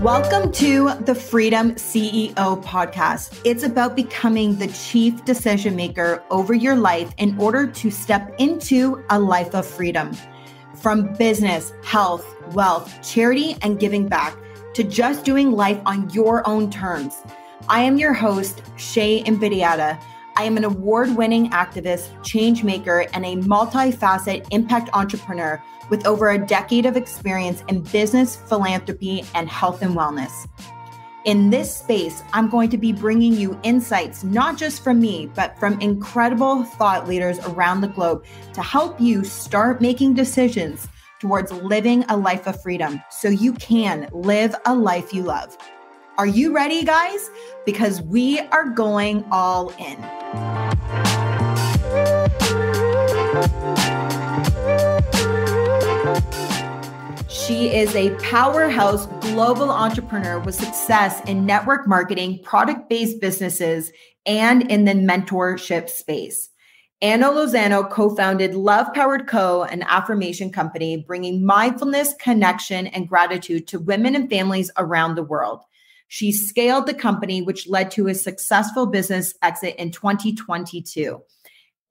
Welcome to the Freedom CEO podcast. It's about becoming the chief decision maker over your life in order to step into a life of freedom. From business, health, wealth, charity, and giving back to just doing life on your own terms. I am your host, Shay Invidiata. I am an award-winning activist, change maker, and a multifaceted impact entrepreneur with over a decade of experience in business, philanthropy, and health and wellness. In this space, I'm going to be bringing you insights, not just from me, but from incredible thought leaders around the globe to help you start making decisions towards living a life of freedom so you can live a life you love. Are you ready, guys? Because we are going all in. She is a powerhouse global entrepreneur with success in network marketing, product-based businesses, and in the mentorship space. Anna Lozano co-founded Love Powered Co., an affirmation company, bringing mindfulness, connection, and gratitude to women and families around the world. She scaled the company, which led to a successful business exit in 2022.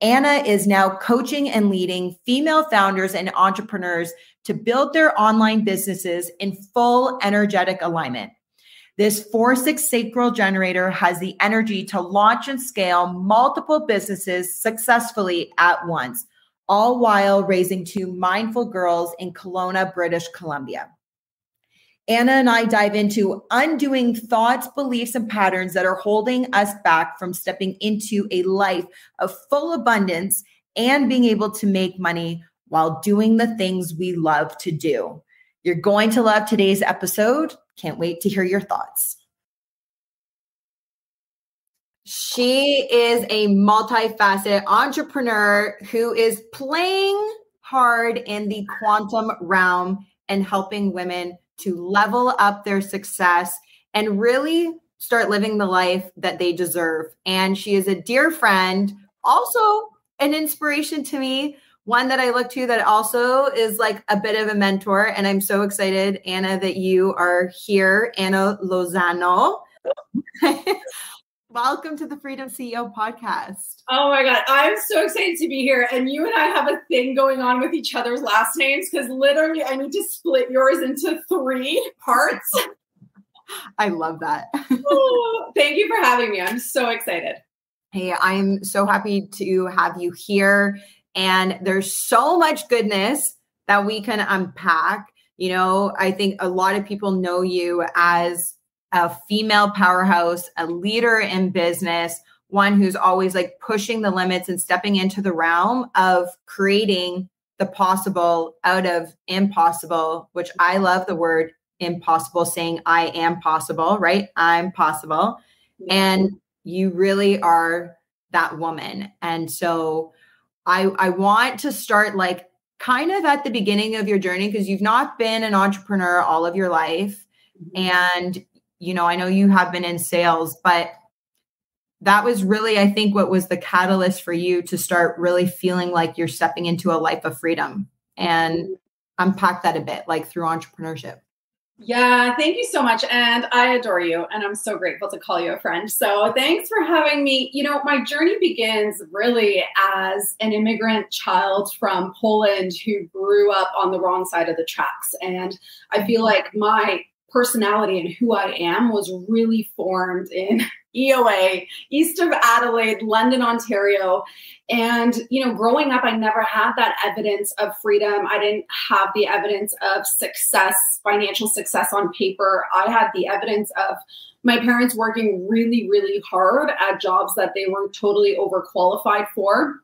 Anna is now coaching and leading female founders and entrepreneurs to build their online businesses in full energetic alignment. This 4-6 sacral generator has the energy to launch and scale multiple businesses successfully at once, all while raising 2 mindful girls in Kelowna, British Columbia. Anna and I dive into undoing thoughts, beliefs, and patterns that are holding us back from stepping into a life of full abundance and being able to make money while doing the things we love to do. You're going to love today's episode. Can't wait to hear your thoughts. She is a multifaceted entrepreneur who is playing hard in the quantum realm and helping women to level up their success and really start living the life that they deserve. And she is a dear friend, also an inspiration to me, one that I look to that also is like a bit of a mentor. And I'm so excited, Anna, that you are here. Anna Lozano. Welcome to the Freedom CEO podcast. Oh my God. I'm so excited to be here. And you and I have a thing going on with each other's last names because literally I need to split yours into 3 parts. I love that. Oh, thank you for having me. I'm so excited. Hey, I'm so happy to have you here. And there's so much goodness that we can unpack. You know, I think a lot of people know you as a female powerhouse, a leader in business, one who's always like pushing the limits and stepping into the realm of creating the possible out of impossible, which I love the word impossible, saying I am possible, right? I'm possible. Yeah. And you really are that woman. And so I want to start like kind of at the beginning of your journey because you've not been an entrepreneur all of your life. And you know, I know you have been in sales, but that was really, I think, what was the catalyst for you to start really feeling like you're stepping into a life of freedom and unpack that a bit, like through entrepreneurship. Yeah, thank you so much. And I adore you. And I'm so grateful to call you a friend. So thanks for having me. You know, my journey begins really as an immigrant child from Poland who grew up on the wrong side of the tracks. And I feel like my personality and who I am was really formed in EOA, east of Adelaide, London, Ontario. And, you know, growing up, I never had that evidence of freedom. I didn't have the evidence of success, financial success on paper. I had the evidence of my parents working really, really hard at jobs that they were totally overqualified for,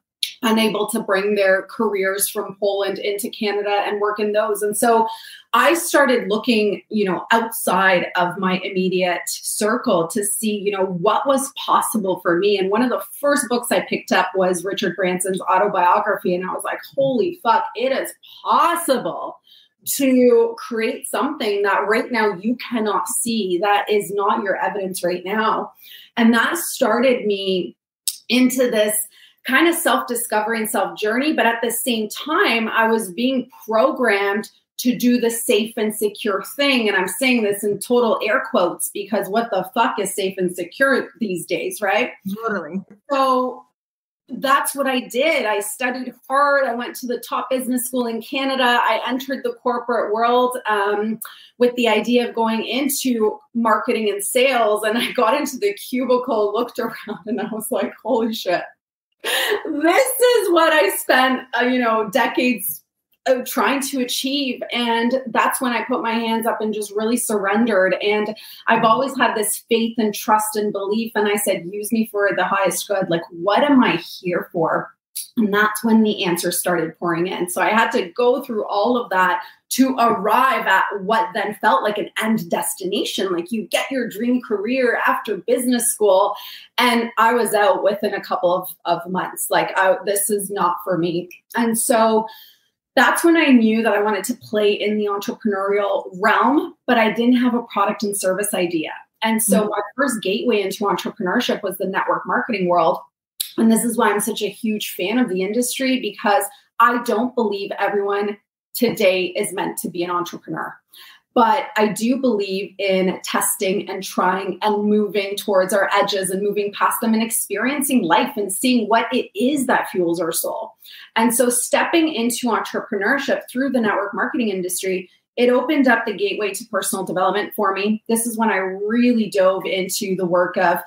unable to bring their careers from Poland into Canada and work in those. And so I started looking, you know, outside of my immediate circle to see, you know, what was possible for me. And one of the first books I picked up was Richard Branson's autobiography. And I was like, holy fuck, it is possible to create something that right now you cannot see, that is not your evidence right now. And that started me into this kind of self-discovery and self-journey. But at the same time, I was being programmed to do the safe and secure thing. And I'm saying this in total air quotes because what the fuck is safe and secure these days, right? Totally. So that's what I did. I studied hard. I went to the top business school in Canada. I entered the corporate world with the idea of going into marketing and sales. And I got into the cubicle, looked around, and I was like, holy shit. This is what I spent, decades of trying to achieve. And that's when I put my hands up and just really surrendered. And I've always had this faith and trust and belief. And I said, use me for the highest good. Like, what am I here for? And that's when the answers started pouring in. So I had to go through all of that to arrive at what then felt like an end destination. Like, you get your dream career after business school. And I was out within a couple of months. Like, this is not for me. And so that's when I knew that I wanted to play in the entrepreneurial realm, but I didn't have a product and service idea. And so my first gateway into entrepreneurship was the network marketing world. And this is why I'm such a huge fan of the industry, because I don't believe everyone today is meant to be an entrepreneur. But I do believe in testing and trying and moving towards our edges and moving past them and experiencing life and seeing what it is that fuels our soul. And so stepping into entrepreneurship through the network marketing industry, it opened up the gateway to personal development for me. This is when I really dove into the work of,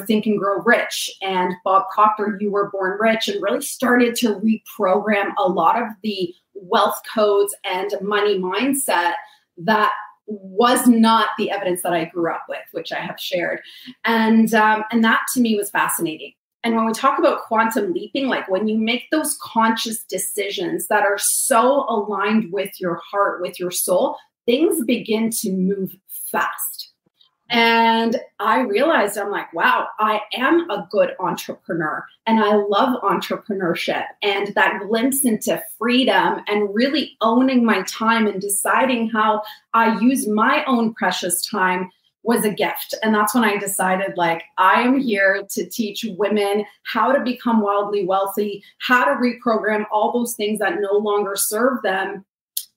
Think and Grow Rich and Bob Proctor, You Were Born Rich, and really started to reprogram a lot of the wealth codes and money mindset that was not the evidence that I grew up with, which I have shared. And that to me was fascinating. And when we talk about quantum leaping, like when you make those conscious decisions that are so aligned with your heart, with your soul, things begin to move fast. And I realized, I'm like, wow, I am a good entrepreneur and I love entrepreneurship, and that glimpse into freedom and really owning my time and deciding how I use my own precious time was a gift. And that's when I decided, like, I am here to teach women how to become wildly wealthy, how to reprogram all those things that no longer serve them.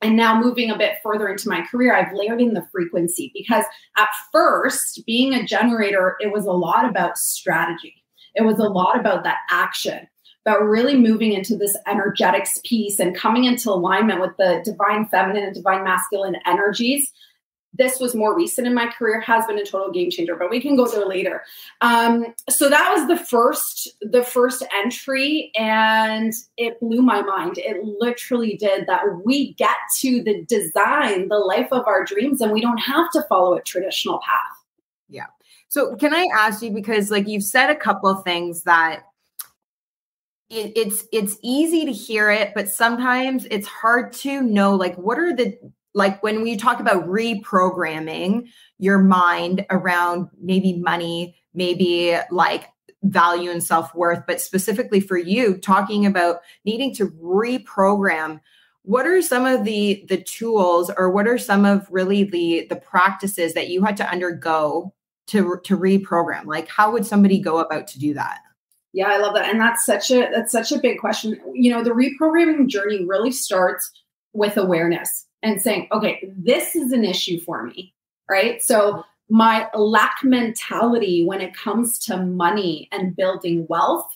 And now moving a bit further into my career, I've layered in the frequency, because at first, being a generator, it was a lot about strategy. It was a lot about that action, but really moving into this energetics piece and coming into alignment with the divine feminine and divine masculine energies. This was more recent in my career, has been a total game changer, but we can go there later. So that was the first entry, and it blew my mind. It literally did. That we get to design the life of our dreams, and we don't have to follow a traditional path. Yeah. So can I ask you, because like you've said a couple of things that it's easy to hear it, but sometimes it's hard to know, like, what are like when we talk about reprogramming your mind around maybe money, maybe like value and self-worth, but specifically for you, talking about needing to reprogram, what are some of the tools, or what are some of really the practices that you had to undergo to reprogram? Like, how would somebody go about to do that? Yeah, I love that. And that's such a big question. The reprogramming journey really starts with awareness and saying, okay, this is an issue for me, right? So my lack mentality when it comes to money and building wealth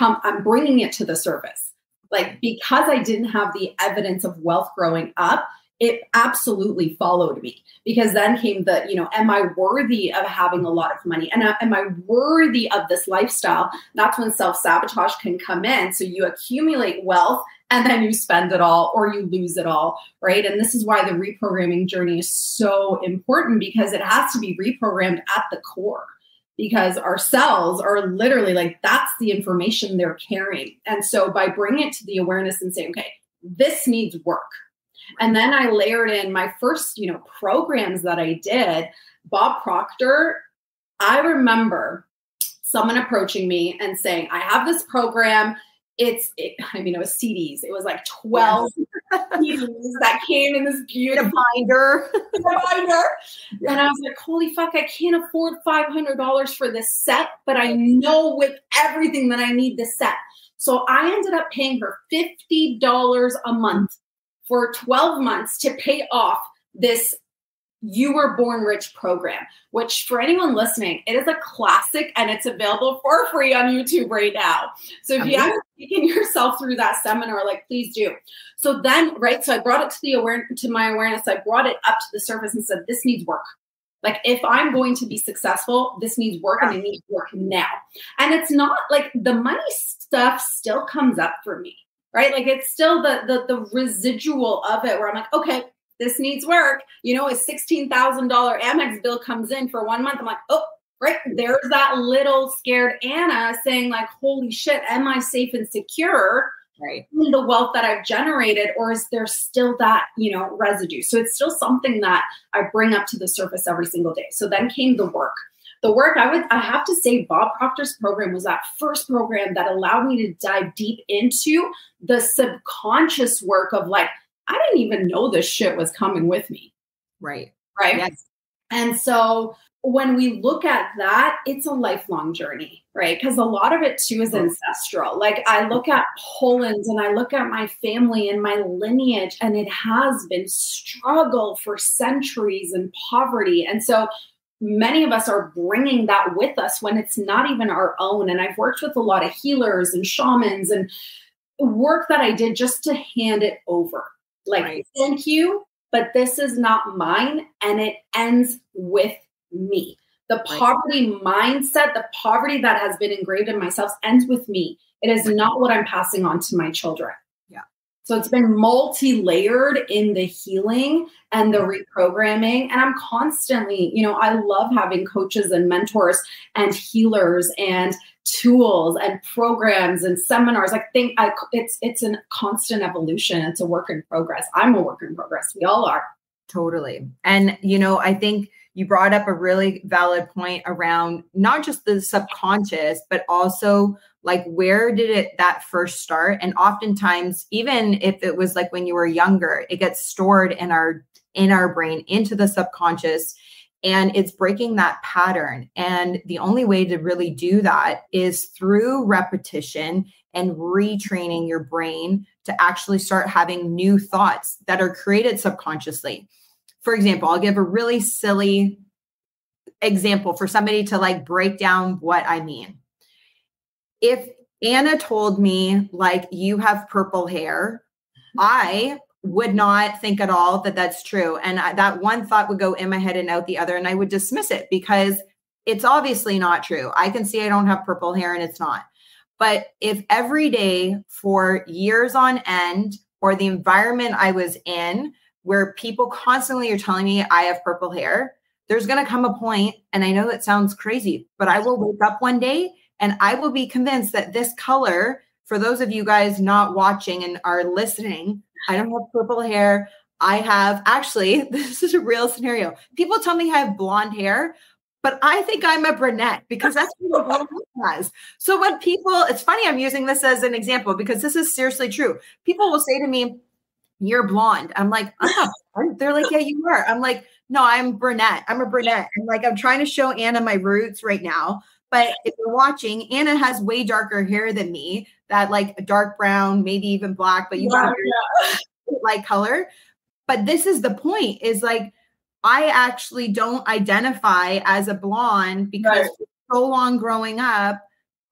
I'm bringing it to the surface. Like, because I didn't have the evidence of wealth growing up, it absolutely followed me, because then came am I worthy of having a lot of money? And am I worthy of this lifestyle? That's when self-sabotage can come in. So you accumulate wealth and then you spend it all, or you lose it all, right? And this is why the reprogramming journey is so important, because it has to be reprogrammed at the core, because our cells are literally like, that's the information they're carrying. And so by bringing it to the awareness and saying, okay, this needs work. And then I layered in my first, programs that I did. Bob Proctor, I remember someone approaching me and saying, I have this program. It was CDs. It was like 12 CDs that came in this beautiful binder. And I was like, holy fuck, I can't afford $500 for this set, but I know with everything that I need this set. So I ended up paying her $50 a month for 12 months to pay off this You Were Born Rich program, which for anyone listening, it is a classic and it's available for free on YouTube right now. So if you haven't taken yourself through that seminar, like please do. So then, right, so I brought it to my awareness. I brought it up to the surface and said, this needs work. Like if I'm going to be successful, this needs work and it needs work now. And it's not like the money stuff still comes up for me, right? Like it's still the residual of it where I'm like, okay, this needs work. You know, a $16,000 Amex bill comes in for 1 month. I'm like, oh, right. There's that little scared Anna saying like, holy shit, am I safe and secure in the wealth that I've generated? Or is there still that, you know, residue? So it's still something that I bring up to the surface every single day. So then came the work. The work, I have to say, Bob Proctor's program was that first program that allowed me to dive deep into the subconscious work of like, I didn't even know this shit was coming with me. Right. Yes. And so when we look at that, it's a lifelong journey, right? Because a lot of it too is ancestral. Like I look at Poland and I look at my family and my lineage, and it has been struggle for centuries and poverty. And so many of us are bringing that with us when it's not even our own. And I've worked with a lot of healers and shamans and work that I did just to hand it over. Like, thank you, but this is not mine. And it ends with me. The poverty mindset, the poverty that has been engraved in myself ends with me. It is not what I'm passing on to my children. Yeah. So it's been multi-layered in the healing and the reprogramming. And I'm constantly, you know, I love having coaches and mentors and healers and tools and programs and seminars. I think it's a constant evolution. It's a work in progress. I'm a work in progress. We all are. Totally. And, you know, I think you brought up a really valid point around not just the subconscious, but also like, where did that first start? And oftentimes, even if it was like when you were younger, it gets stored in our brain into the subconscious. And it's breaking that pattern. And the only way to really do that is through repetition and retraining your brain to actually start having new thoughts that are created subconsciously. For example, I'll give a really silly example for somebody to like break down what I mean. If Anna told me like, you have purple hair, I would not think at all that that's true. And that one thought would go in my head and out the other, and I would dismiss it because it's obviously not true. I can see I don't have purple hair and it's not. But if every day for years on end, or the environment I was in where people constantly are telling me I have purple hair, there's going to come a point, and I know that sounds crazy, but I will wake up one day and I will be convinced that this color, for those of you guys not watching and are listening, I don't have purple hair. I have, actually, this is a real scenario. People tell me I have blonde hair, but I think I'm a brunette because that's what my blonde has. So when people, it's funny, I'm using this as an example because this is seriously true. People will say to me, you're blonde. I'm like, they're like, yeah, you are. I'm like, no, I'm brunette. I'm a brunette. And like, I'm trying to show Anna my roots right now. But if you're watching, Anna has way darker hair than me, that like dark brown, maybe even black, but you got a light color. But this is the point, is like, I actually don't identify as a blonde because for so long growing up,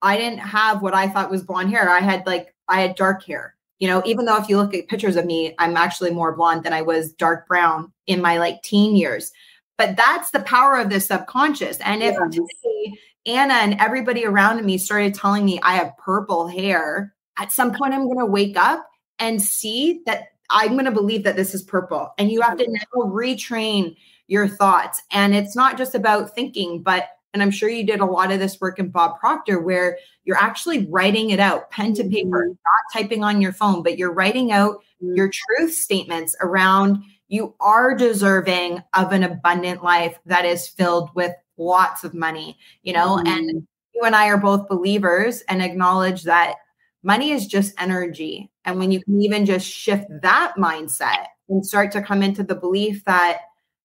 I didn't have what I thought was blonde hair. I had dark hair, you know, even though if you look at pictures of me, I'm actually more blonde than I was dark brown in my like teen years. But that's the power of the subconscious. And if today, Anna and everybody around me started telling me I have purple hair, at some point I'm going to wake up and see that I'm going to believe that this is purple. And you have to now retrain your thoughts. And it's not just about thinking, and I'm sure you did a lot of this work in Bob Proctor, where you're actually writing it out, pen to paper, not typing on your phone, but you're writing out your truth statements around you are deserving of an abundant life that is filled with lots of money, you know, and you and I are both believers and acknowledge that money is just energy. And when you can even just shift that mindset and start to come into the belief that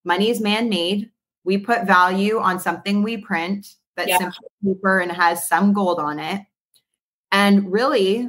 money is man-made, we put value on something we print that's simple paper and has some gold on it. And really,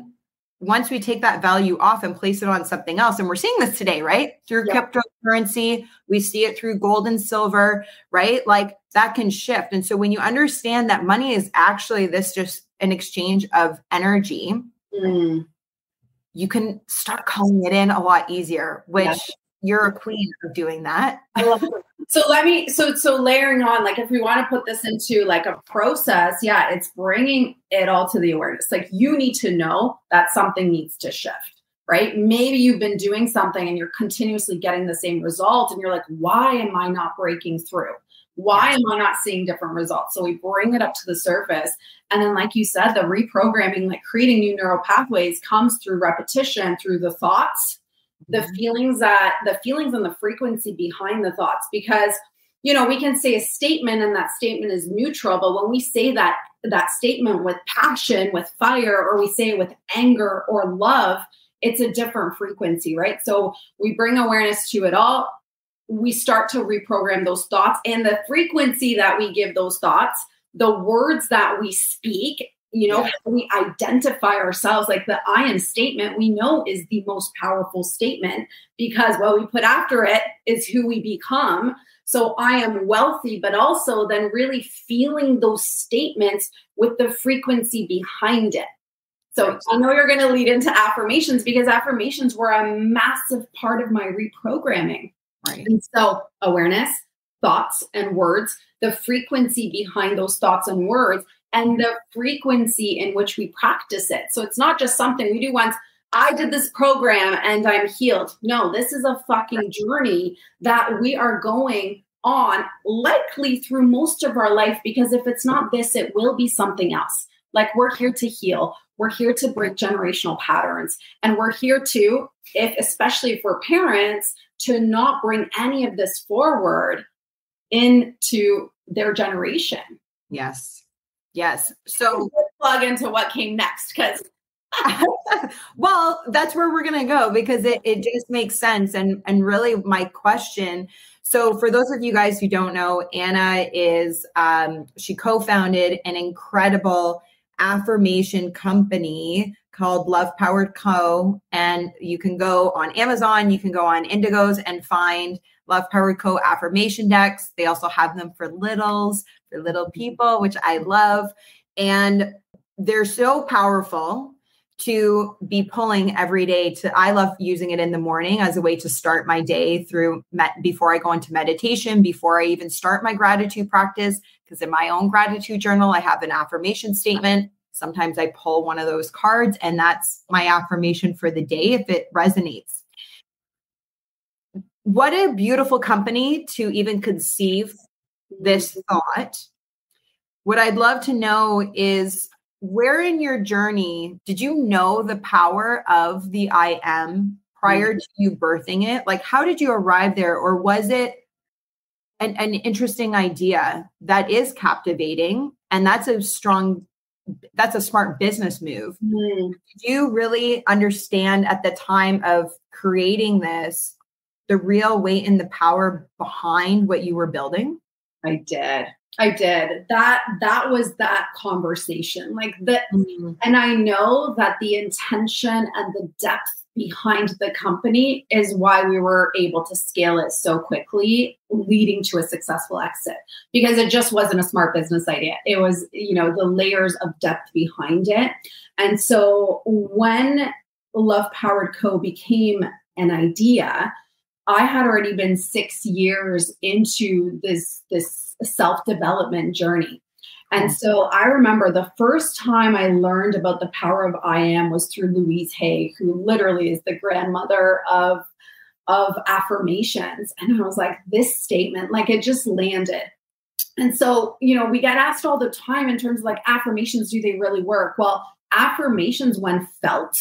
once we take that value off and place it on something else, and we're seeing this today, right? Through cryptocurrency, we see it through gold and silver, right? Like that can shift. And so when you understand that money is actually this just an exchange of energy, you can start calling it in a lot easier, which you're a queen of doing that. I love it. So layering on, like if we want to put this into like a process, it's bringing it all to the awareness. Like you need to know that something needs to shift, right? Maybe you've been doing something and you're continuously getting the same result and you're like, why am I not breaking through? Why am I not seeing different results? So we bring it up to the surface. And then, like you said, the reprogramming, like creating new neural pathways comes through repetition, through the thoughts, the feelings and the frequency behind the thoughts. Because, we can say a statement and that statement is neutral. But when we say that statement with passion, with fire, or we say it with anger or love, it's a different frequency, right? So we bring awareness to it all. We start to reprogram those thoughts and the frequency that we give those thoughts, the words that we speak, how we identify ourselves. Like the I am statement, we know is the most powerful statement because what we put after it is who we become. So I am wealthy, but also then really feeling those statements with the frequency behind it. So I know you're going to lead into affirmations because affirmations were a massive part of my reprogramming. Right. And so awareness, thoughts and words, the frequency behind those thoughts and words, and the frequency in which we practice it. So it's not just something we do once. I did this program and I'm healed. No, this is a fucking journey that we are going on likely through most of our life, because if it's not this, it will be something else. Like we're here to heal. We're here to break generational patterns. And we're here to, especially for parents, to not bring any of this forward into their generation. Yes. So plug into what came next, because well, that's where we're going to go, because it just makes sense. And really my question. So for those of you guys who don't know, Anna is, she co-founded an incredible affirmation company called Love Powered Co. And you can go on Amazon, you can go on Indigos and find Love Powered Co. affirmation decks. They also have them for littles, for little people, which I love. And they're so powerful to be pulling every day. I love using it in the morning as a way to start my day through before I go into meditation, before I even start my gratitude practice, because in my own gratitude journal, I have an affirmation statement. Sometimes I pull one of those cards and that's my affirmation for the day if it resonates. What a beautiful company to even conceive this thought. What I'd love to know is, where in your journey did you know the power of the I am prior to you birthing it? Like, how did you arrive there? Or was it an interesting idea that is captivating? And that's a smart business move. Did you really understand at the time of creating this, the real weight and the power behind what you were building? I did. That was that conversation, like that. And I know that the intention and the depth behind the company is why we were able to scale it so quickly, leading to a successful exit, because it just wasn't a smart business idea. It was, the layers of depth behind it. And so when Love Powered Co. became an idea, I had already been 6 years into this self-development journey. And so I remember the first time I learned about the power of I am was through Louise Hay, who literally is the grandmother of affirmations. And I was like, this statement, like it just landed. And so, we get asked all the time in terms of like affirmations, do they really work? Well, affirmations when felt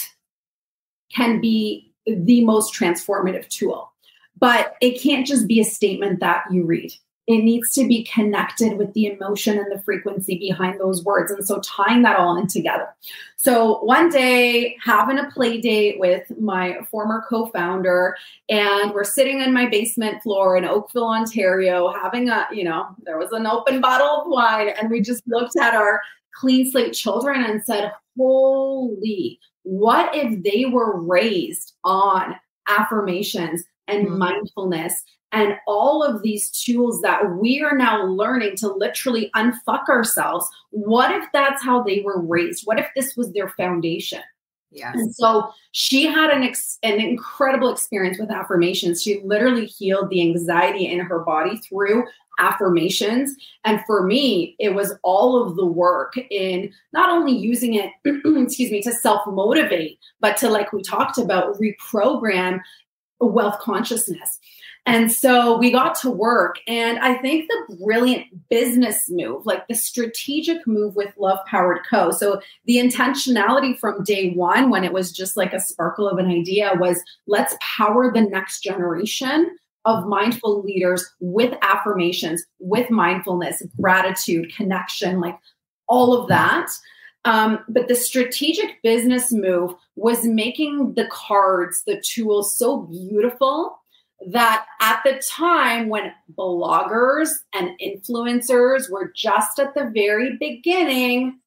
can be the most transformative tool, but it can't just be a statement that you read. It needs to be connected with the emotion and the frequency behind those words. And so tying that all in together. So one day, having a play date with my former co-founder, and we're sitting in my basement floor in Oakville, Ontario, having there was an open bottle of wine, and we just looked at our clean slate children and said, holy, what if they were raised on affirmations and mindfulness and all of these tools that we are now learning to literally unfuck ourselves? What if that's how they were raised? What if this was their foundation? Yes. And so she had an incredible experience with affirmations. She literally healed the anxiety in her body through affirmations. And for me, it was all of the work in not only using it, excuse me, to self-motivate, but to, like we talked about, reprogram wealth consciousness. And so we got to work. And I think the brilliant business move, like the strategic move with Love Powered Co. So the intentionality from day one, when it was just like a sparkle of an idea, was let's power the next generation of mindful leaders with affirmations, with mindfulness, gratitude, connection, like all of that. But the strategic business move was making the cards, the tools so beautiful that at the time when bloggers and influencers were just at the very beginning,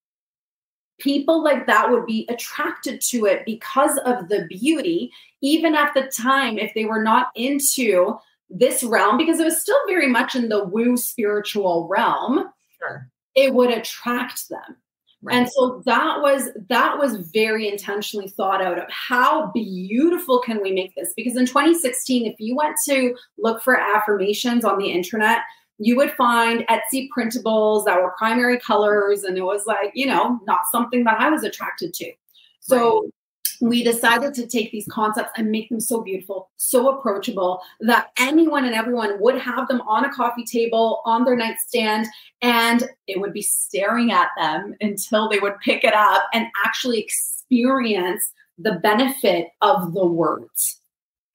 people like that would be attracted to it because of the beauty, even at the time, if they were not into this realm, because it was still very much in the woo spiritual realm, Sure. It would attract them. Right. And so that was very intentionally thought out of how beautiful can we make this? Because in 2016, if you went to look for affirmations on the internet, you would find Etsy printables that were primary colors. And it was like, not something that I was attracted to. So we decided to take these concepts and make them so beautiful, so approachable, that anyone and everyone would have them on a coffee table, on their nightstand, and it would be staring at them until they would pick it up and actually experience the benefit of the words.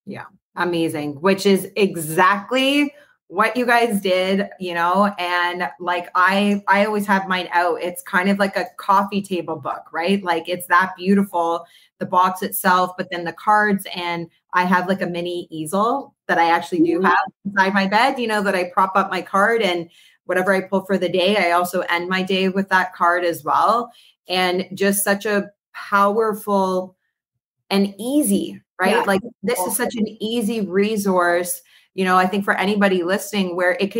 Yeah. Amazing. Which is exactly what you guys did, and like, I always have mine out. It's kind of like a coffee table book, right? Like, it's that beautiful, the box itself, but then the cards, and I have like a mini easel that I actually do have inside my bed, that I prop up my card, and whatever I pull for the day, I also end my day with that card as well. And just such a powerful and easy, right? Yeah. Like, this is such an easy resource. I think for anybody listening, where it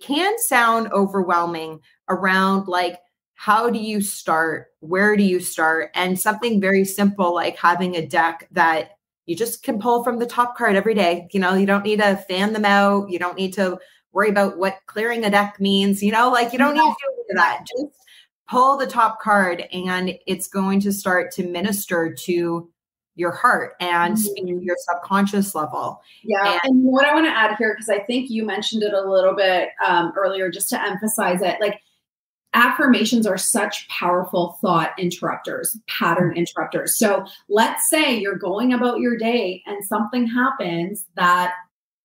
can sound overwhelming around, like, how do you start? Where do you start? And something very simple, like having a deck that you just can pull from the top card every day. You don't need to fan them out. You don't need to worry about what clearing a deck means. Like, you don't need to do that. Just pull the top card, and it's going to start to minister to your heart and speak to your subconscious level. Yeah. And what I want to add here, because I think you mentioned it a little bit earlier, just to emphasize it, like, affirmations are such powerful thought interrupters, pattern interrupters. So let's say you're going about your day and something happens that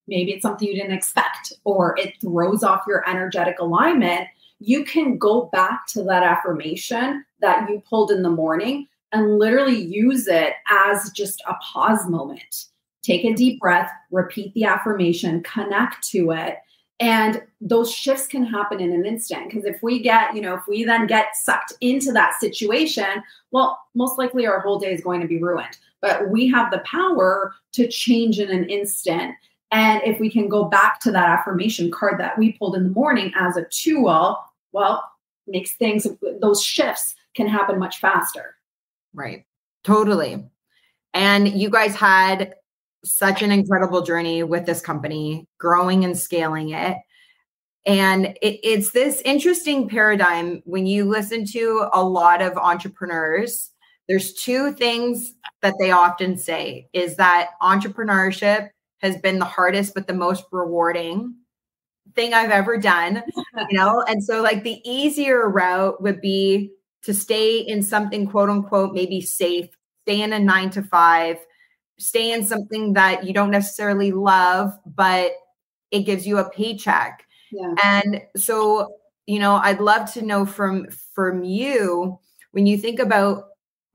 maybe it's something you didn't expect, or it throws off your energetic alignment. You can go back to that affirmation that you pulled in the morning and literally use it as just a pause moment. Take a deep breath, repeat the affirmation, connect to it. And those shifts can happen in an instant. Because if we then get sucked into that situation, well, most likely our whole day is going to be ruined. But we have the power to change in an instant. And if we can go back to that affirmation card that we pulled in the morning as a tool, well, those shifts can happen much faster. Right. Totally. And you guys had such an incredible journey with this company, growing and scaling it. And it's this interesting paradigm when you listen to a lot of entrepreneurs. There's two things that they often say, is that entrepreneurship has been the hardest, but the most rewarding thing I've ever done, And so, like, the easier route would be to stay in something, quote unquote, maybe safe, stay in a 9-to-5, stay in something that you don't necessarily love, but it gives you a paycheck. Yeah. And so, I'd love to know from you, when you think about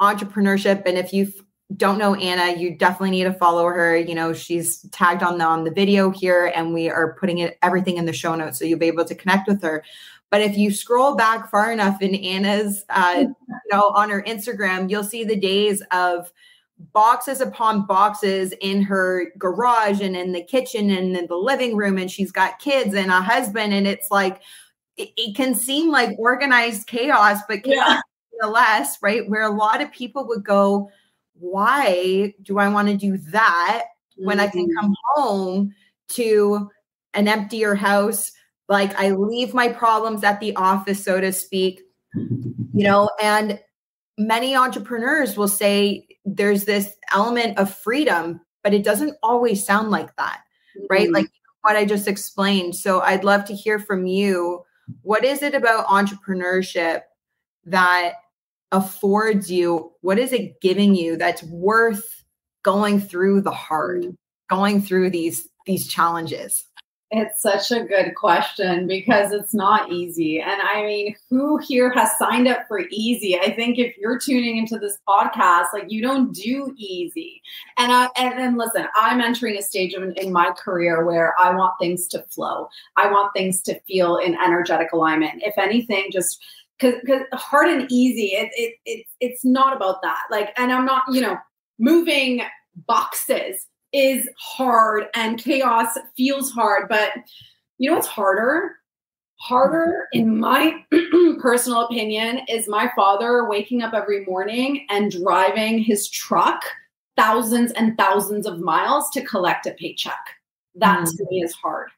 entrepreneurship, and if you don't know Anna, you definitely need to follow her. She's tagged on the video here, and we are putting everything in the show notes, so you'll be able to connect with her. But if you scroll back far enough in Anna's, on her Instagram, you'll see the days of boxes upon boxes in her garage and in the kitchen and in the living room. And she's got kids and a husband. And it's like, it can seem like organized chaos, but chaos nonetheless, right? Where a lot of people would go, why do I want to do that when I can come home to an emptier house? Like I leave my problems at the office, so to speak, and many entrepreneurs will say there's this element of freedom, but it doesn't always sound like that, right? Like what I just explained. So I'd love to hear from you. What is it about entrepreneurship that affords you? What is it giving you that's worth going through the hard, going through these challenges? It's such a good question because it's not easy. And I mean, who here has signed up for easy? I think if you're tuning into this podcast, like you don't do easy. And listen, I'm entering a stage in my career where I want things to flow. I want things to feel in energetic alignment. If anything, just because hard and easy, it's not about that. Like, and I'm not, moving boxes is hard and chaos feels hard, but you know what's harder? Harder, in my personal opinion, is my father waking up every morning and driving his truck thousands and thousands of miles to collect a paycheck. That to me is hard.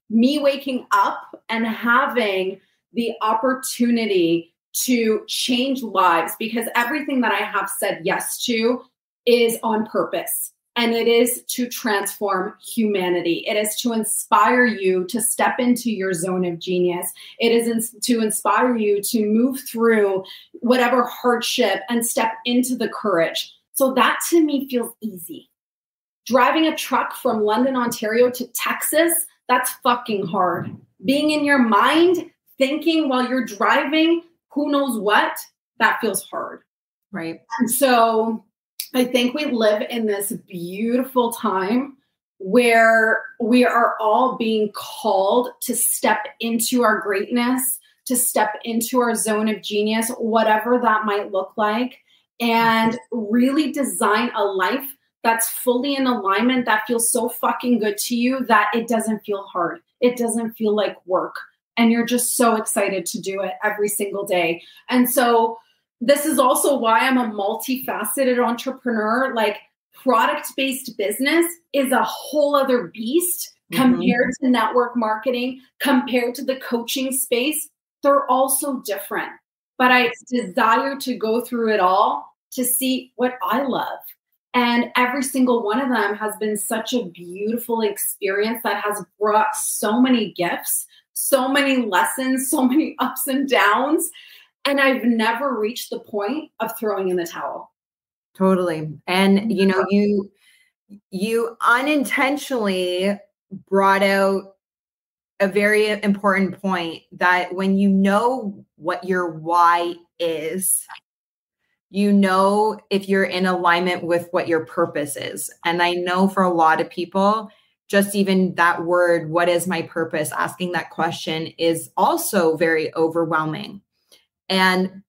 Me waking up and having the opportunity to change lives, because everything that I have said yes to is on purpose. And it is to transform humanity. It is to inspire you to step into your zone of genius. It is to inspire you to move through whatever hardship and step into the courage. So that to me feels easy. Driving a truck from London, Ontario to Texas, that's fucking hard. Being in your mind, thinking while you're driving, who knows what, that feels hard. Right. And so I think we live in this beautiful time where we are all being called to step into our greatness, to step into our zone of genius, whatever that might look like, and really design a life that's fully in alignment, that feels so fucking good to you that it doesn't feel hard. It doesn't feel like work. And you're just so excited to do it every single day. And so this is also why I'm a multifaceted entrepreneur. Like product-based business is a whole other beast compared to network marketing, compared to the coaching space. They're all so different, but I desire to go through it all to see what I love. And every single one of them has been such a beautiful experience that has brought so many gifts, so many lessons, so many ups and downs. And I've never reached the point of throwing in the towel. Totally. And, you unintentionally brought out a very important point that when you know what your why is, if you're in alignment with what your purpose is. And I know for a lot of people, just even that word, what is my purpose? Asking that question is also very overwhelming. And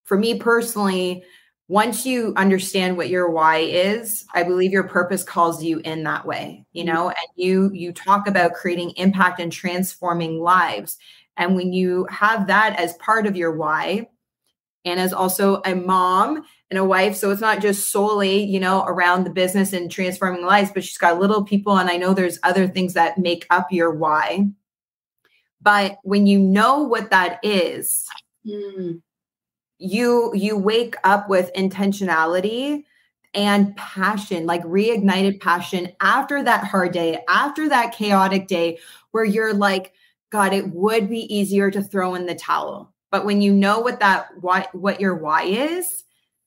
for me personally, once you understand what your why is, I believe your purpose calls you in that way, and you talk about creating impact and transforming lives. And when you have that as part of your why, and as also a mom and a wife, so it's not just solely, around the business and transforming lives, but she's got little people. And I know there's other things that make up your why. But when you know what that is, you wake up with intentionality and passion, like reignited passion after that hard day, after that chaotic day where you're like, God, it would be easier to throw in the towel. But when you know what your why is,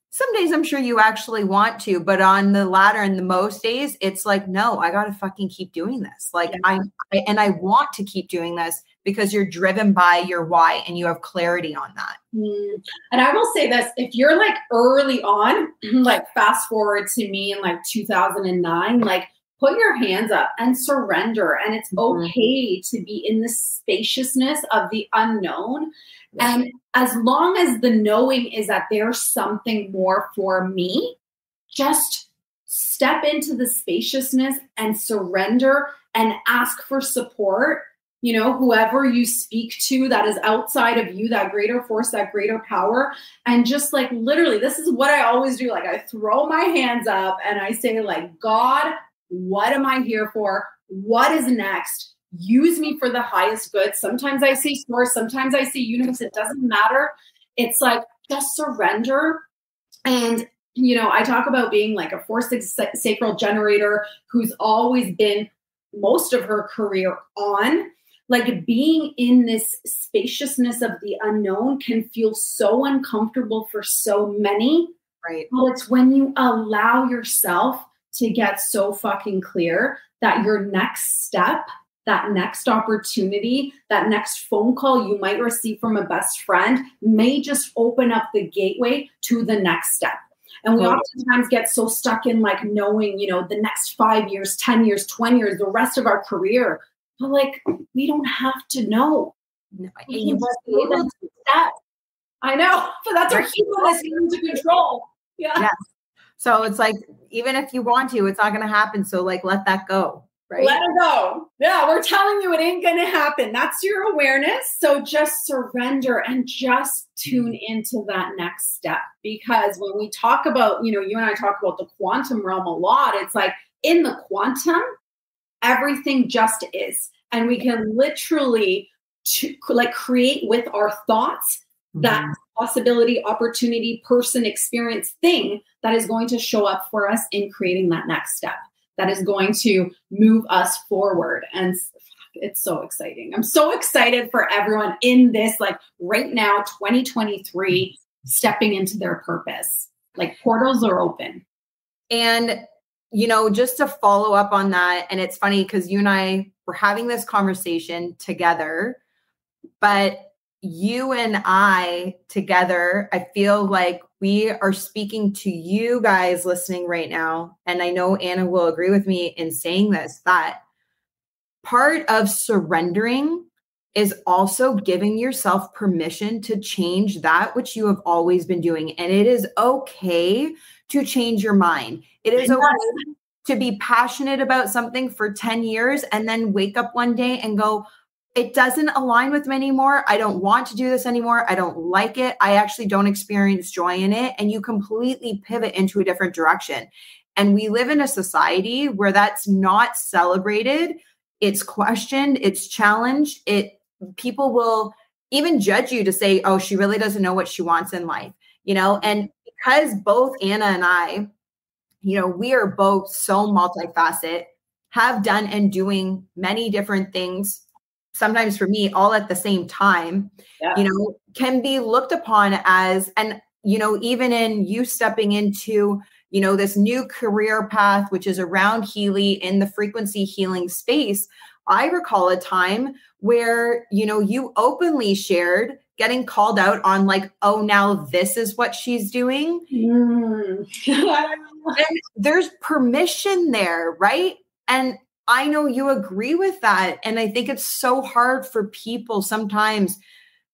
some days I'm sure you actually want to, but on the latter and the most days, it's like, no, I got to fucking keep doing this. Like I want to keep doing this because you're driven by your why and you have clarity on that. And I will say this, if you're like early on, like fast forward to me in like 2009, like put your hands up and surrender. And it's okay to be in the spaciousness of the unknown. And as long as the knowing is that there's something more for me, just step into the spaciousness and surrender and ask for support. You know, whoever you speak to that is outside of you, that greater force, that greater power. And just like literally, this is what I always do. Like I throw my hands up and I say like, God, what am I here for? What is next? Use me for the highest good. Sometimes I see source, sometimes I see universe. It doesn't matter. It's like just surrender. And, you know, I talk about being like a fourth sacral generator who's always been most of her career on. Like being in this spaciousness of the unknown can feel so uncomfortable for so many. Right. But it's when you allow yourself to get so fucking clear that your next step, that next opportunity, that next phone call you might receive from a best friend may just open up the gateway to the next step. And we oftentimes get so stuck in like knowing, you know, the next 5 years, 10 years, 20 years, the rest of our career. But like, we don't have to know. No, We can just be able to step. I know, but that's our humanness to control. Yeah. Yes. So it's like, even if you want to, it's not going to happen. So like, let that go. Right. Let it go. Yeah. We're telling you it ain't going to happen. That's your awareness. So just surrender and just tune into that next step. Because when we talk about, you know, you and I talk about the quantum realm a lot. It's like in the quantum, everything just is. And we can literally like create with our thoughts that possibility, opportunity, person, experience, thing that is going to show up for us in creating that next step that is going to move us forward. And it's so exciting. I'm so excited for everyone in this, like right now, 2023, stepping into their purpose. Like portals are open. And, you know, just to follow up on that, and it's funny because you and I were having this conversation together, but you and I together, I feel like we are speaking to you guys listening right now. And I know Anna will agree with me in saying this, that part of surrendering is also giving yourself permission to change that which you have always been doing. And it is okay to change your mind. It is okay to be passionate about something for 10 years and then wake up one day and go, it doesn't align with me anymore. I don't want to do this anymore. I don't like it. I actually don't experience joy in it. And you completely pivot into a different direction. And we live in a society where that's not celebrated. It's questioned. It's challenged. People will even judge you to say, oh, she really doesn't know what she wants in life, you know? And because both Anna and I, you know, we are both so multifaceted, have done and doing many different things, sometimes for me, all at the same time, you know, can be looked upon as, and, you know, even in you stepping into, you know, this new career path, which is around Healy in the frequency healing space. I recall a time where, you know, you openly shared getting called out on like, oh, now this is what she's doing. And there's permission there, right? And I know you agree with that. And I think it's so hard for people sometimes.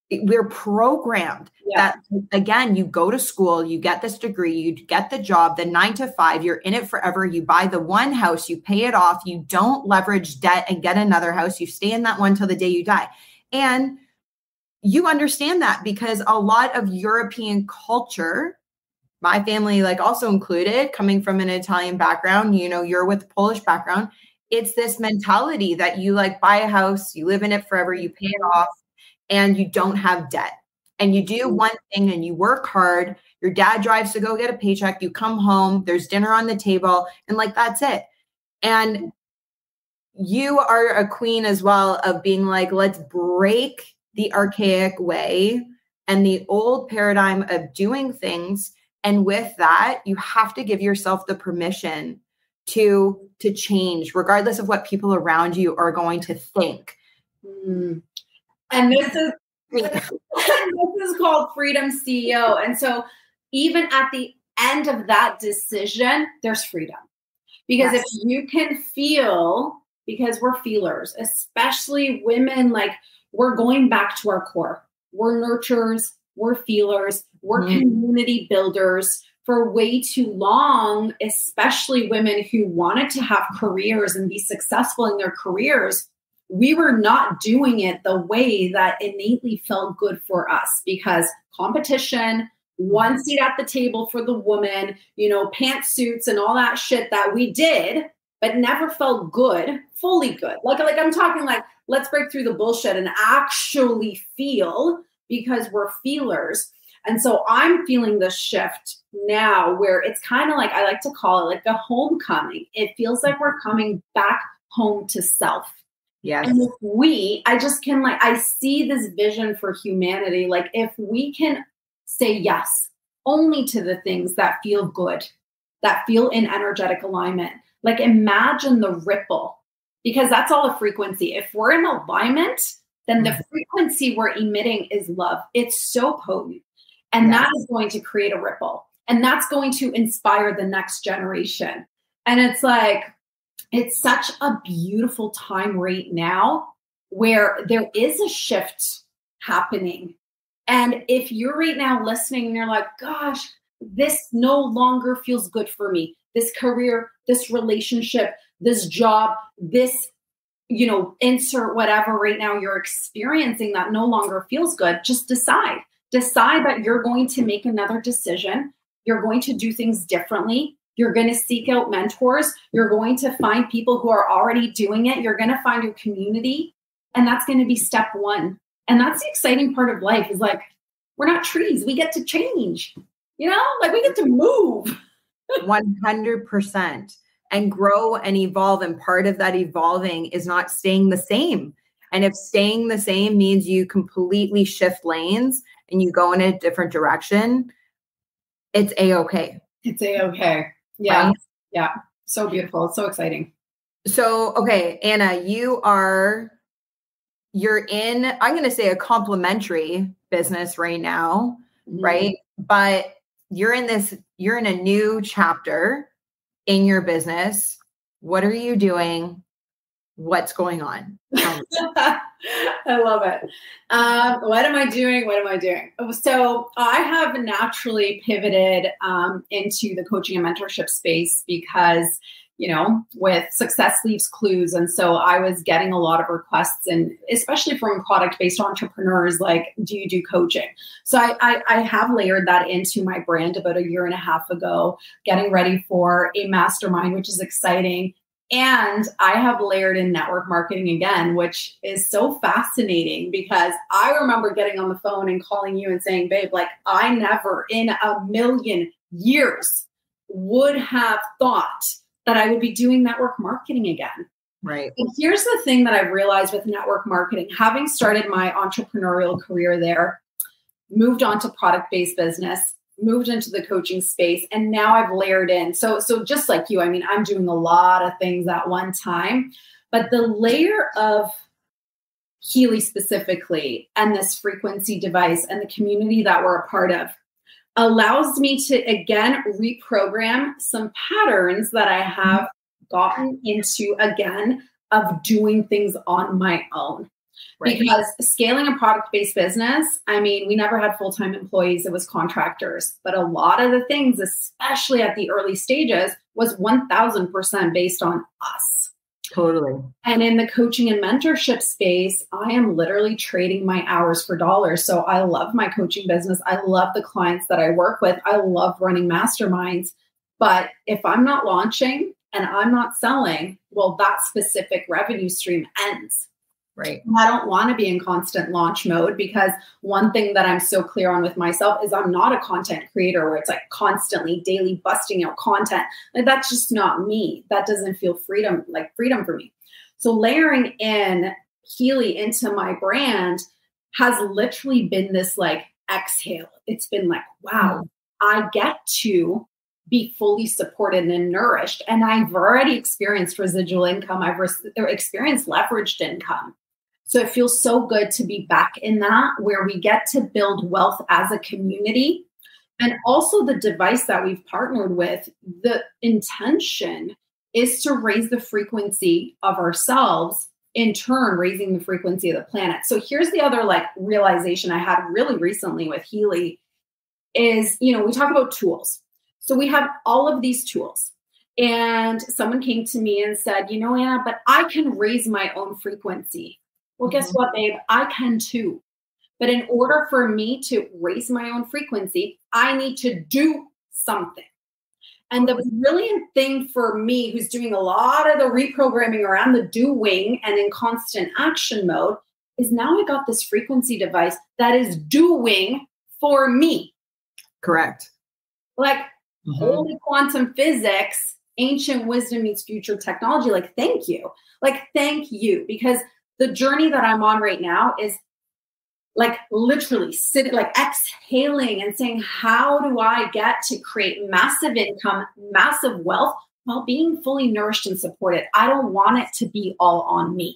We're programmed that, again, you go to school, you get this degree, you get the job, the 9 to 5, you're in it forever. You buy the one house, you pay it off, you don't leverage debt and get another house. You stay in that one till the day you die. And you understand that because a lot of European culture, my family, like also included, coming from an Italian background, you know, you're with a Polish background. It's this mentality that you like buy a house, you live in it forever, you pay it off, and you don't have debt. And you do one thing and you work hard. Your dad drives to go get a paycheck. You come home, there's dinner on the table, and like, that's it. And you are a queen as well of being like, let's break the archaic way and the old paradigm of doing things. And with that, you have to give yourself the permission to change, regardless of what people around you are going to think. And this is called Freedom CEO. And so even at the end of that decision, there's freedom. Because Yes. if you can feel, because we're feelers, especially women, like we're going back to our core. We're nurturers, we're feelers, we're community builders. For way too long, especially women who wanted to have careers and be successful in their careers, we were not doing it the way that innately felt good for us, because competition, one seat at the table for the woman, pantsuits and all that shit that we did, but never felt good, fully good. Like I'm talking like, let's break through the bullshit and actually feel, because we're feelers. And so I'm feeling this shift now where it's kind of like, I like to call it like a homecoming. It feels like we're coming back home to self. Yes. And if I just can I see this vision for humanity. Like if we can say yes only to the things that feel good, that feel in energetic alignment, like imagine the ripple, because that's all a frequency. If we're in alignment, then the frequency we're emitting is love. It's so potent. And that is going to create a ripple. And that's going to inspire the next generation. And it's like, it's such a beautiful time right now where there is a shift happening. And if you're right now listening and you're like, gosh, this no longer feels good for me. This career, this relationship, this job, this, insert whatever right now you're experiencing that no longer feels good, just decide that you're going to make another decision. You're going to do things differently. You're going to seek out mentors. You're going to find people who are already doing it. You're going to find your community. And that's going to be step one. And that's the exciting part of life, is like, we're not trees. We get to change, we get to move. 100%. And grow and evolve. And part of that evolving is not staying the same. And if staying the same means you completely shift lanes and you go in a different direction, it's a-okay. It's a-okay. Yeah. Right? Yeah. So beautiful. It's so exciting. So, okay, Anna, you're in, I'm going to say, a complementary business right now, right? But you're in a new chapter in your business. What are you doing? What's going on? I love it. What am I doing? So I have naturally pivoted into the coaching and mentorship space because, with success leaves clues. And so I was getting a lot of requests, and especially from product-based entrepreneurs, like, do you do coaching? So I have layered that into my brand about 1.5 years ago, getting ready for a mastermind, which is exciting. And I have layered in network marketing again, which is so fascinating, because I remember getting on the phone and calling you and saying, babe, like, I never in 1,000,000 years would have thought that I would be doing network marketing again. Right. And here's the thing that I've realized with network marketing, having started my entrepreneurial career there, moved on to product-based business, moved into the coaching space, and now I've layered in. So just like you, I'm doing a lot of things at one time, but the layer of Healy specifically, and this frequency device and the community that we're a part of, allows me to, again, reprogram some patterns that I have gotten into, again, of doing things on my own. Right. Because scaling a product-based business, we never had full-time employees. It was contractors. But a lot of the things, especially at the early stages, was 1,000% based on us. Totally. And in the coaching and mentorship space, I am literally trading my hours for dollars. So I love my coaching business. I love the clients that I work with. I love running masterminds. But if I'm not launching and I'm not selling, well, that specific revenue stream ends. Right. I don't want to be in constant launch mode, because one thing that I'm so clear on with myself is I'm not a content creator where it's like constantly daily busting out content. Like, that's just not me. That doesn't feel freedom for me. So layering in Healy into my brand has literally been this like exhale. It's been like, wow, I get to be fully supported and nourished. And I've already experienced residual income. I've experienced leveraged income. So it feels so good to be back in that, where we get to build wealth as a community. And also the device that we've partnered with, the intention is to raise the frequency of ourselves, in turn, raising the frequency of the planet. So here's the other like realization I had really recently with Healy is, we talk about tools. So we have all of these tools. And someone came to me and said, Anna, but I can raise my own frequency. Well, guess what, babe? I can too. But in order for me to raise my own frequency, I need to do something. And the brilliant thing for me, who's doing a lot of the reprogramming around the doing and in constant action mode, is now I got this frequency device that is doing for me. Correct. Like holy quantum physics, ancient wisdom meets future technology. Like, thank you. Like, thank you. Because the journey that I'm on right now is like literally sitting, like exhaling and saying, how do I get to create massive income, massive wealth while being fully nourished and supported? I don't want it to be all on me.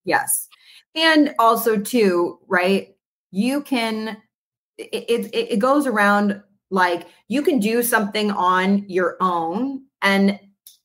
Yes. And also too, right? You can, it goes around like you can do something on your own, and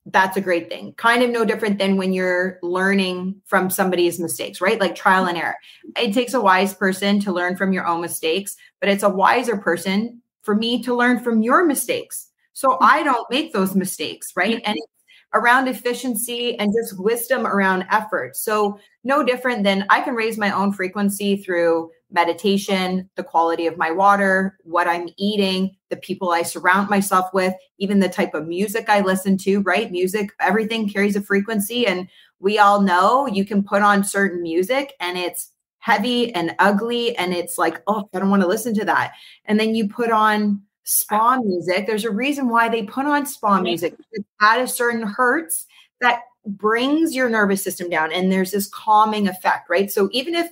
that's a great thing. Kind of no different than when you're learning from somebody's mistakes, right? Like trial and error. It takes a wise person to learn from your own mistakes, but it's a wiser person for me to learn from your mistakes, so I don't make those mistakes, right? And it's around efficiency and just wisdom around effort. So no different than I can raise my own frequency through meditation, the quality of my water, what I'm eating, the people I surround myself with, even the type of music I listen to, right? Music, everything carries a frequency. And we all know you can put on certain music and it's heavy and ugly. And it's like, oh, I don't want to listen to that. And then you put on spa music. There's a reason why they put on spa music. It's at a certain hertz that brings your nervous system down. And there's this calming effect, right? So even if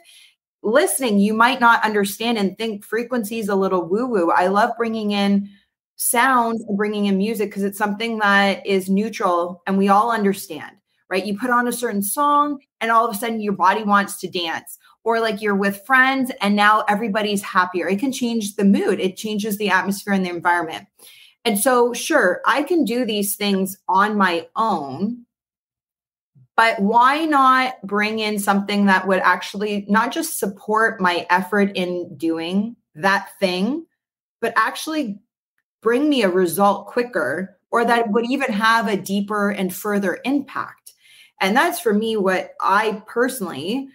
listening, you might not understand and think frequency is a little woo-woo. I love bringing in sound and bringing in music because it's something that is neutral and we all understand, right? You put on a certain song and all of a sudden your body wants to dance, or like you're with friends and now everybody's happier. It can change the mood. It changes the atmosphere and the environment. And so, sure, I can do these things on my own, but why not bring in something that would actually not just support my effort in doing that thing, but actually bring me a result quicker, or that would even have a deeper and further impact? And that's for me what I personally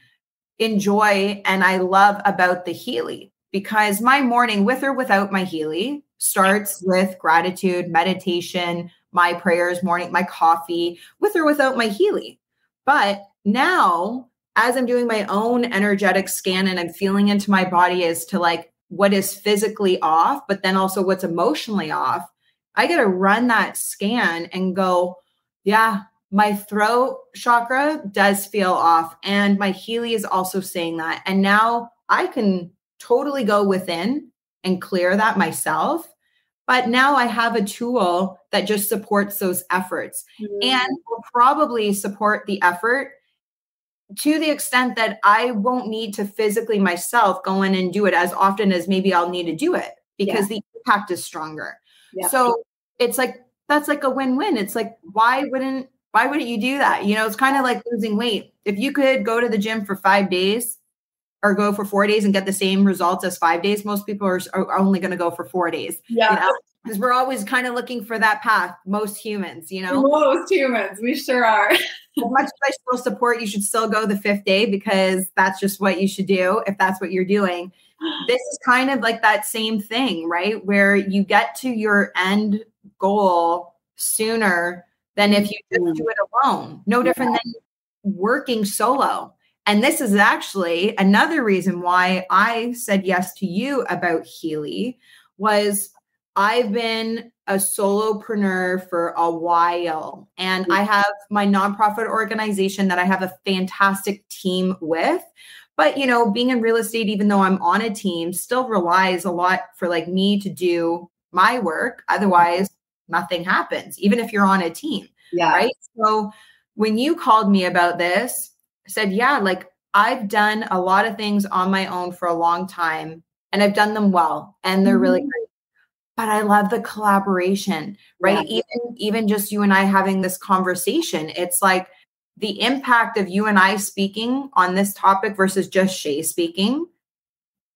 enjoy and I love about the Healy, because my morning, with or without my Healy, starts with gratitude, meditation, my prayers, morning, my coffee, with or without my Healy. But now, as I'm doing my own energetic scan and I'm feeling into my body as to like what is physically off, but then also what's emotionally off, I got to run that scan and go, yeah, my throat chakra does feel off. And my Healy is also saying that. And now I can totally go within and clear that myself. But now I have a tool that just supports those efforts and will probably support the effort to the extent that I won't need to physically myself go in and do it as often as maybe I'll need to do it, because the impact is stronger. Yeah. So it's like, that's like a win-win. It's like, why wouldn't you do that? It's kind of like losing weight. If you could go to the gym for 5 days or go for 4 days and get the same results as 5 days, most people are only going to go for 4 days. Yeah. Because we're always kind of looking for that path. Most humans, Most humans, we sure are. As much as I still support, you should still go the 5th day, because that's just what you should do if that's what you're doing. This is kind of like that same thing, right? Where you get to your end goal sooner than if you just do it alone. No different than working solo. And this is actually another reason why I said yes to you about Healy, was I've been a solopreneur for a while, and I have my nonprofit organization that I have a fantastic team with. But, being in real estate, even though I'm on a team, still relies a lot for like me to do my work. Otherwise, nothing happens, even if you're on a team. Yeah. Right. So when you called me about this, I said, yeah, like I've done a lot of things on my own for a long time and I've done them well and they're really great. but I love the collaboration, right? Yeah. Even just you and I having this conversation, it's like the impact of you and I speaking on this topic versus just Shay speaking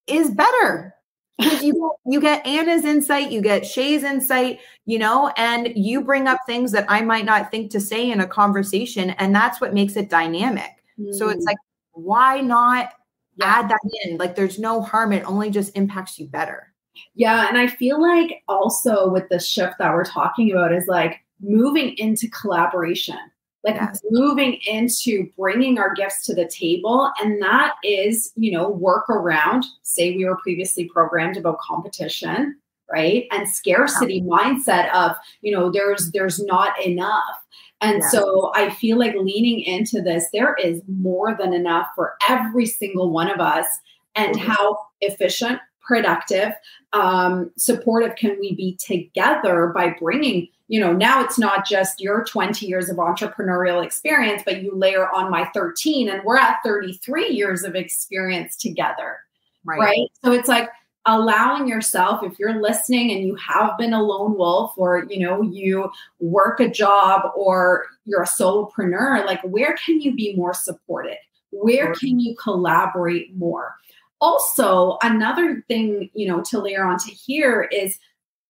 is better. Because you get Anna's insight, you get Shay's insight, and you bring up things that I might not think to say in a conversation. And that's what makes it dynamic. So it's like, why not add that in? Like, there's no harm. It only just impacts you better. Yeah. And I feel like also with the shift that we're talking about is like moving into collaboration, like moving into bringing our gifts to the table. And that is, work around, say we were previously programmed about competition, right? And scarcity mindset of, there's not enough. And so I feel like leaning into this, there is more than enough for every single one of us. And how efficient, productive, supportive can we be together by bringing, now it's not just your 20 years of entrepreneurial experience, but you layer on my 13 and we're at 33 years of experience together, right? So it's like allowing yourself, if you're listening and you have been a lone wolf or, you work a job or you're a solopreneur, like where can you be more supported? Where can you collaborate more? Also, another thing, to layer onto here is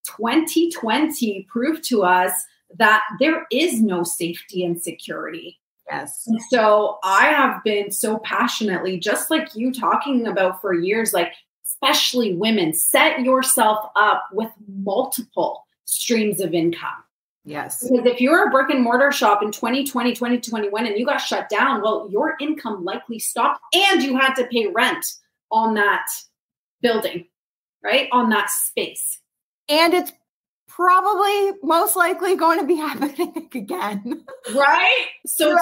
2020 proved to us that there is no safety and security. Yes. And so I have been so passionately, just like you talking about for years, like especially women, set yourself up with multiple streams of income. Yes. Because if you're a brick and mortar shop in 2020, 2021, and you got shut down, well, your income likely stopped and you had to pay rent on that building, right? On that space. And it's probably most likely going to be happening again. Right? So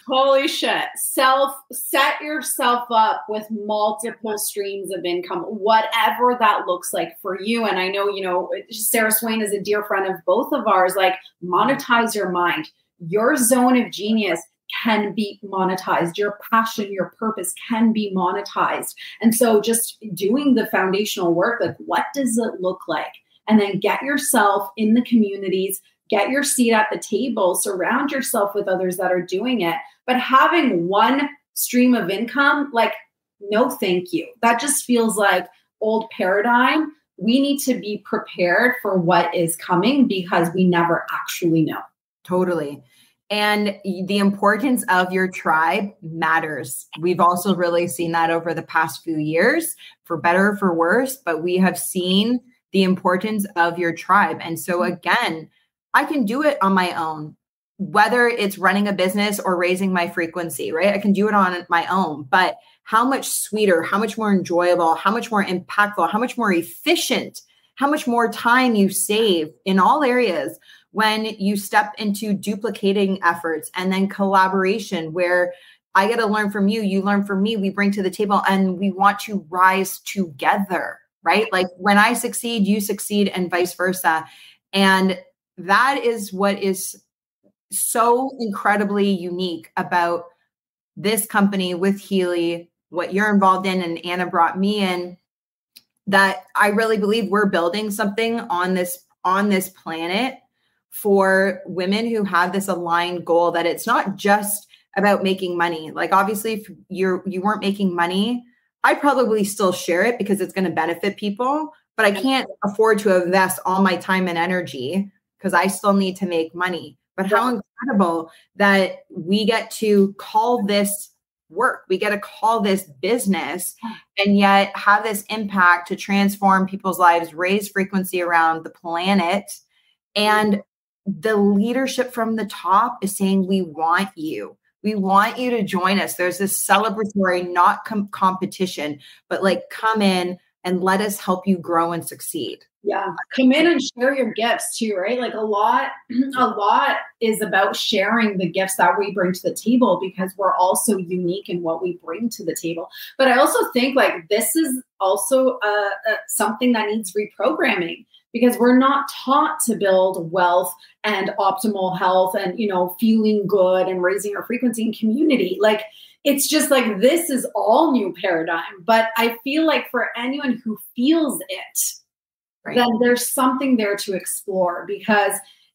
holy shit. Set yourself up with multiple streams of income, whatever that looks like for you. And I know, Sarah Swain is a dear friend of both of ours, like monetize your mind. Your zone of genius can be monetized. Your passion, your purpose can be monetized. And so just doing the foundational work, like what does it look like? And then get yourself in the communities, get your seat at the table, surround yourself with others that are doing it. But having one stream of income, like, no, thank you. That just feels like old paradigm. We need to be prepared for what is coming because we never actually know. Totally. And the importance of your tribe matters. We've also really seen that over the past few years, for better or for worse, but we have seen the importance of your tribe. And so again, I can do it on my own, whether it's running a business or raising my frequency, right? I can do it on my own, but how much sweeter, how much more enjoyable, how much more impactful, how much more efficient, how much more time you save in all areas when you step into duplicating efforts and then collaboration where I get to learn from you, you learn from me, we bring to the table and we want to rise together, right? Like when I succeed, you succeed and vice versa. And that is what is so incredibly unique about this company with Healy, what you're involved in, and Anna brought me in, that I really believe we're building something on this planet for women who have this aligned goal, that it's not just about making money. Like obviously if you weren't making money, I'd probably still share it because it's going to benefit people, but I can't afford to invest all my time and energy because I still need to make money. But how incredible that we get to call this work. We get to call this business and yet have this impact to transform people's lives, raise frequency around the planet. And the leadership from the top is saying, we want you. We want you to join us. There's this celebratory, not competition, but like come in and let us help you grow and succeed. Yeah. Come in and share your gifts too, right? Like a lot is about sharing the gifts that we bring to the table because we're also unique in what we bring to the table. But I also think like this is also something that needs reprogramming because we're not taught to build wealth and optimal health and, feeling good and raising our frequency and community. Like, it's just like, this is all new paradigm. But I feel like for anyone who feels it, right, then there's something there to explore. Because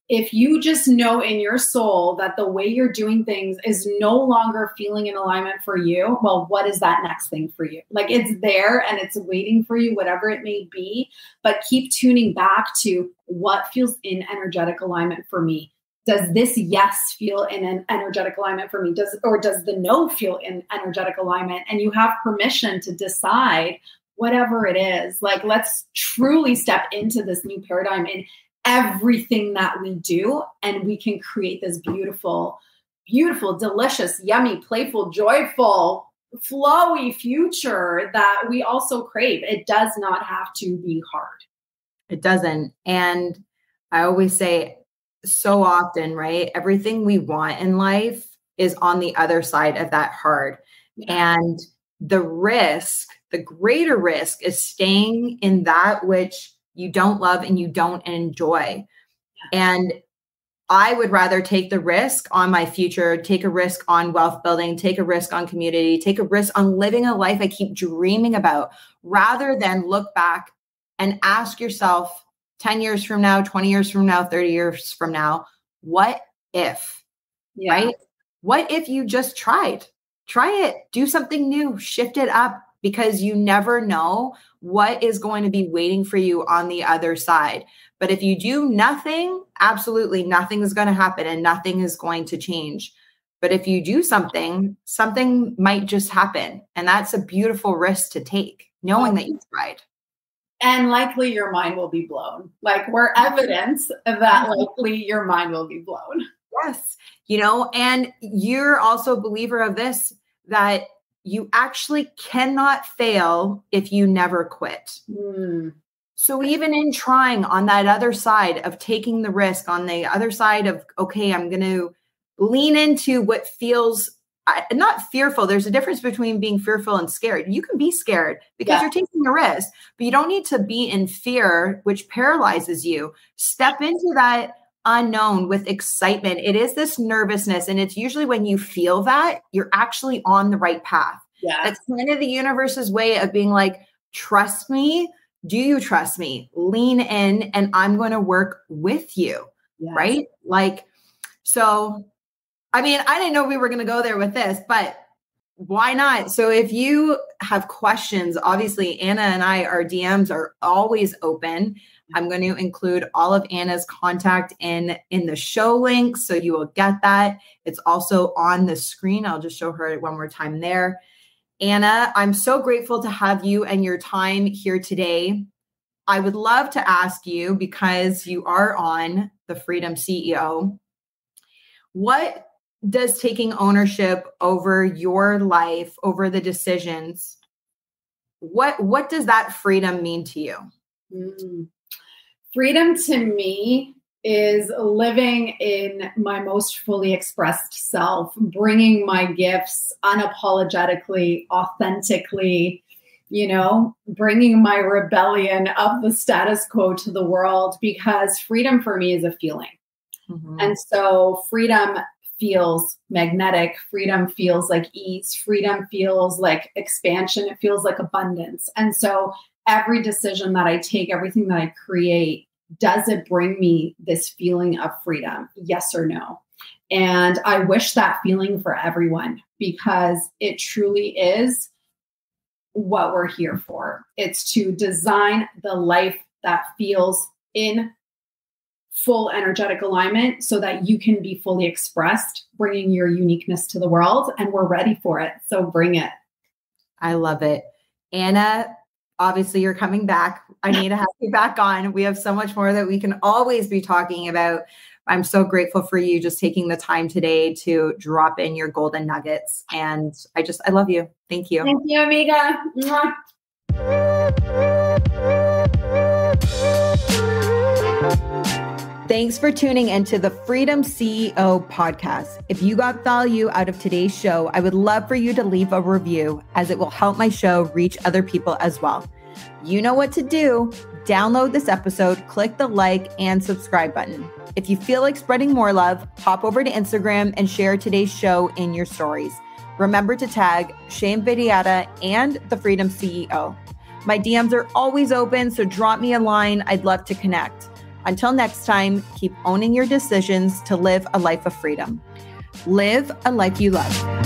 if you just know in your soul that the way you're doing things is no longer feeling in alignment for you, well, what is that next thing for you? Like, it's there and it's waiting for you, whatever it may be. But keep tuning back to what feels in energetic alignment for me. Does this yes feel in an energetic alignment for me? Does the no feel in energetic alignment? And you have permission to decide whatever it is. Like, let's truly step into this new paradigm in everything that we do, and we can create this beautiful, beautiful, delicious, yummy, playful, joyful, flowy future that we also crave. It does not have to be hard. It doesn't. And I always say so often, right? Everything we want in life is on the other side of that hard. Yeah. And the greater risk is staying in that which you don't love and you don't enjoy. And I would rather take the risk on my future, take a risk on wealth building, take a risk on community, take a risk on living a life I keep dreaming about, rather than look back and ask yourself 10 years from now, 20 years from now, 30 years from now, what if, right? What if you just try it, do something new, shift it up, because you never know what is going to be waiting for you on the other side. But if you do nothing, absolutely nothing is going to happen and nothing is going to change. But if you do something, something might just happen. And that's a beautiful risk to take, knowing that you tried. And likely your mind will be blown. Like, we're evidence that likely your mind will be blown. Yes. And you're also a believer of this, that you actually cannot fail if you never quit. So even in trying on that other side of taking the risk, on the other side of, okay, I'm going to lean into what feels not fearful. There's a difference between being fearful and scared. You can be scared because you're taking a risk, but you don't need to be in fear, which paralyzes you. Step into that unknown with excitement. It is this nervousness. And it's usually when you feel that you're actually on the right path. Yeah. That's kind of the universe's way of being like, trust me. Do you trust me? Lean in and I'm going to work with you. Yes. Right? Like, so, I mean, I didn't know we were going to go there with this, but why not? So if you have questions, obviously Anna and our DMs are always open. I'm going to include all of Anna's contact in the show links, so you will get that. It's also on the screen. I'll just show her one more time there. Anna, I'm so grateful to have you and your time here today. I would love to ask you, because you are on the Freedom CEO, what does taking ownership over your life, over the decisions, what does that freedom mean to you? Freedom to me is living in my most fully expressed self, bringing my gifts unapologetically, authentically, bringing my rebellion of the status quo to the world, because freedom for me is a feeling. Mm-hmm. And so freedom feels magnetic. Freedom feels like ease. Freedom feels like expansion. It feels like abundance. And so every decision that I take, everything that I create, does it bring me this feeling of freedom? Yes or no? And I wish that feeling for everyone, because it truly is what we're here for. It's to design the life that feels in full energetic alignment so that you can be fully expressed, bringing your uniqueness to the world. And we're ready for it. So bring it. I love it. Anna, obviously you're coming back. I need to have you back on. We have so much more that we can always be talking about. I'm so grateful for you just taking the time today to drop in your golden nuggets. And I love you. Thank you. Thank you, amiga. Mwah. Thanks for tuning into the Freedom CEO podcast. If you got value out of today's show, I would love for you to leave a review, as it will help my show reach other people as well. You know what to do. download this episode, click the like and subscribe button. If you feel like spreading more love, hop over to Instagram and share today's show in your stories. Remember to tag Shane Vidiata and the Freedom CEO. My DMs are always open, so drop me a line. I'd love to connect. Until next time, keep owning your decisions to live a life of freedom. Live a life you love.